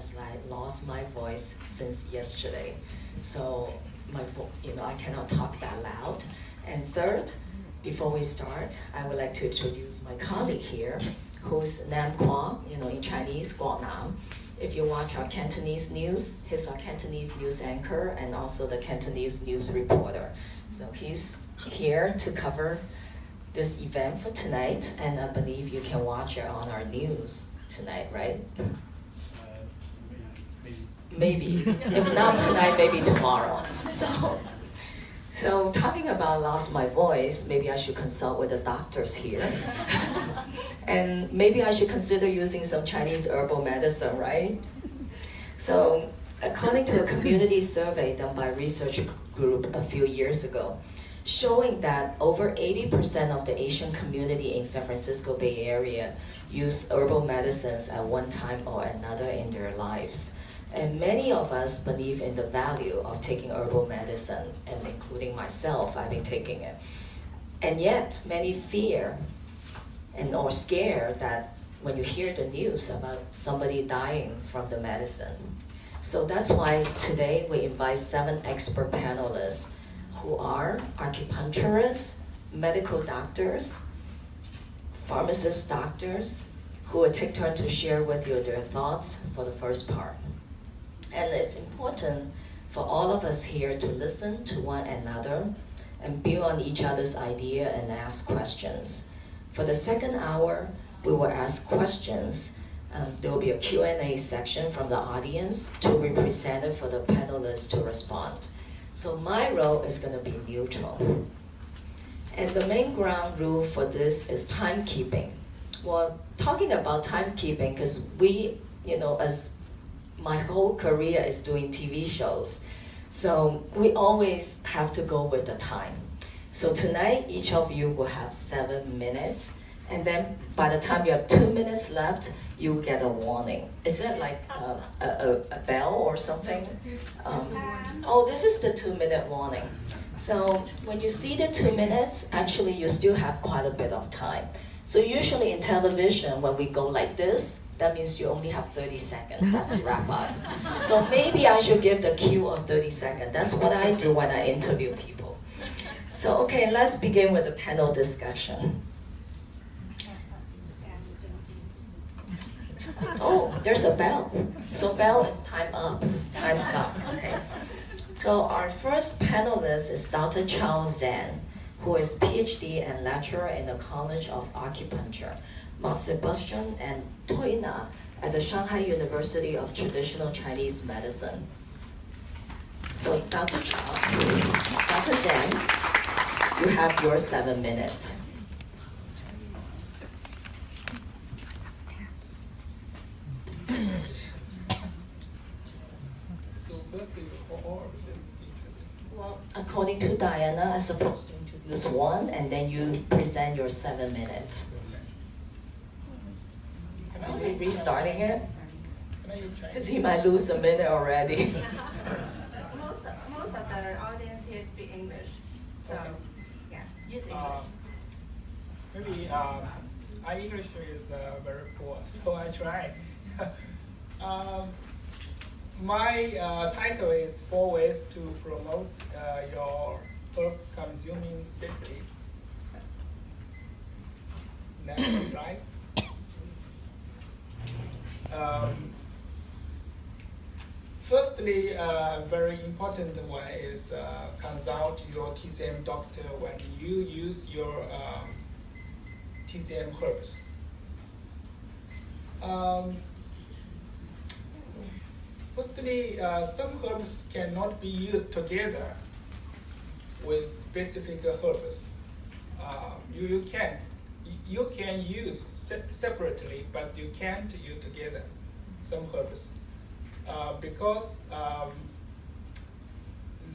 as I lost my voice since yesterday. So I cannot talk that loud. And third, before we start, I would like to introduce my colleague here, who's Nam Kwa, in Chinese, Guo Nam. If you watch our Cantonese news, he's our Cantonese news anchor and also the Cantonese news reporter. So he's here to cover this event for tonight, and I believe you can watch it on our news tonight, right? Maybe. If not tonight, maybe tomorrow. So talking about lost my voice, maybe I should consult with the doctors here. And maybe I should consider using some Chinese herbal medicine, right? So according to a community survey done by a research group a few years ago, showing that over 80% of the Asian community in San Francisco Bay Area use herbal medicines at one time or another in their lives. And many of us believe in the value of taking herbal medicine, and including myself, I've been taking it. And yet, many fear or scared that when you hear the news about somebody dying from the medicine. So that's why today we invite 7 expert panelists who are acupuncturists, medical doctors, pharmacist doctors, who will take turn to share with you their thoughts for the first part. And it's important for all of us here to listen to one another and build on each other's idea and ask questions. For the second hour, we will ask questions. There will be a Q&A section from the audience to be presented for the panelists to respond. So my role is going to be neutral. And the main ground rule for this is timekeeping. Well, talking about timekeeping, because we, as my whole career is doing TV shows, so we always have to go with the time. So tonight, each of you will have 7 minutes, and then by the time you have 2 minutes left, you will get a warning. Is that like a bell or something? This is the 2-minute warning. So when you see the 2 minutes, actually you still have quite a bit of time. So usually in television, when we go like this, that means you only have 30 seconds. That's wrap up. So maybe I should give the cue of 30 seconds. That's what I do when I interview people. So okay, let's begin with the panel discussion. Oh, there's a bell. So bell is time up, time's up, okay. So our first panelist is Dr. Charles Zhang, who is PhD and lecturer in the College of Acupuncture, Mount Sebastian and Toina at the Shanghai University of Traditional Chinese Medicine. So Dr. Zhang, you have your 7 minutes. Well, according to Diana, I'm supposed to introduce one, and then you present your 7 minutes. Are we restarting it? Because he might lose a minute already. Most of the audience here speak English, so yeah, use English. Maybe my English is very poor, so I try. My title is 4 Ways to Promote Your Herb Consuming Safely. Next slide. Firstly, a very important one is consult your TCM doctor when you use your TCM herbs. Firstly, some herbs cannot be used together with specific herbs. You can use separately, but you can't use together some herbs because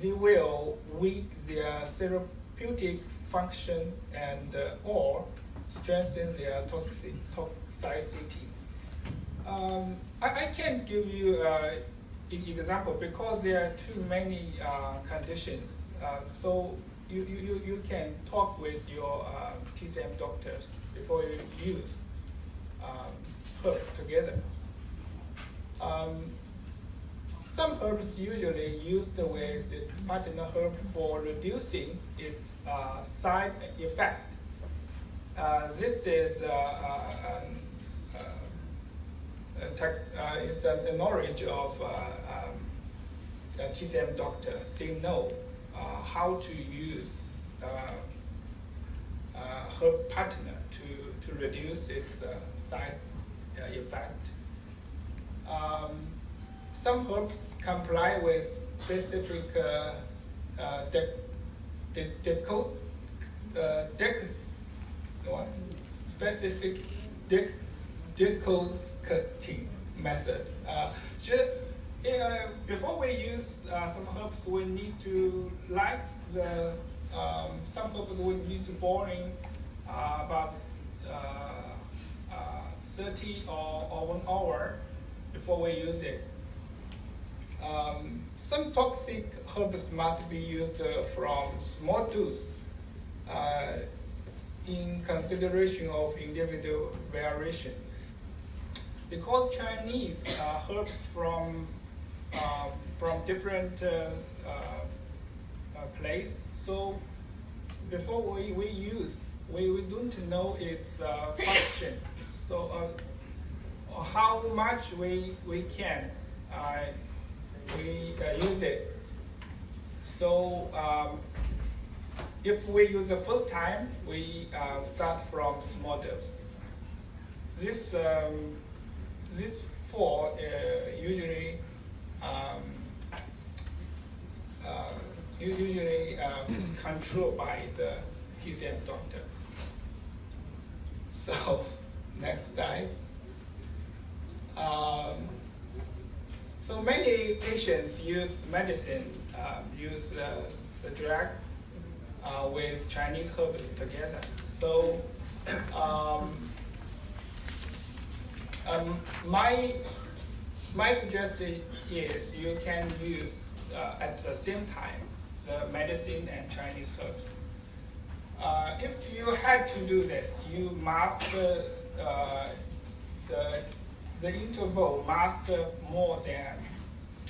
they will weaken their therapeutic function and or strengthen their toxicity. I can't give you an example because there are too many conditions. So you can talk with your TCM doctors before you use herbs together. some herbs usually used with its partner herb for reducing its side effect. This is it's a knowledge of TCM doctor. They know how to use herb partner to reduce its side effect. Some herbs comply with specific decorating methods. Before we use some herbs, we need to like the some herbs we need to boil in about 30 or 1 hour before we use it. Some toxic herbs must be used from small dose in consideration of individual variation. Because Chinese herbs from different place, so before we use, we don't know its function. So how much we can use it. So if we use the first time, we start from small dose. This four usually controlled by the TCM doctor. So next slide. So many patients use medicine, use the drug with Chinese herbs together. So my suggestion is you can use at the same time the medicine and Chinese herbs. If you had to do this, you must the interval must more than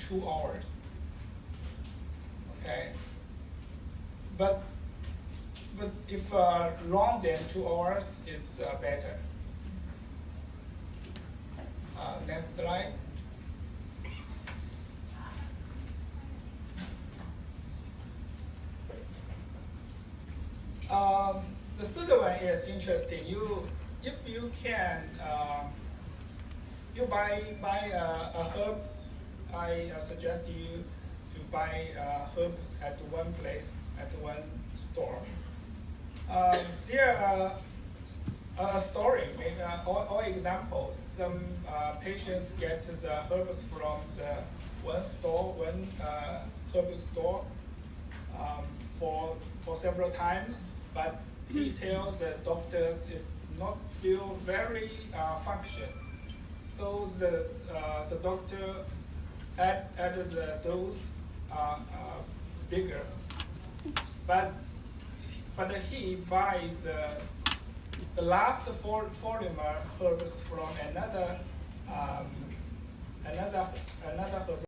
2 hours. Okay. But if long than 2 hours, it's better. Next slide. The third one is interesting. If you can, you buy a herb. I suggest you to buy herbs at one place, at one store. There a story, maybe, or examples. Some patients get the herbs from the one herb store for several times, but he tells the doctors it not feel very function. So the doctor add the dose bigger, but he buys the last polymer herbs from another herb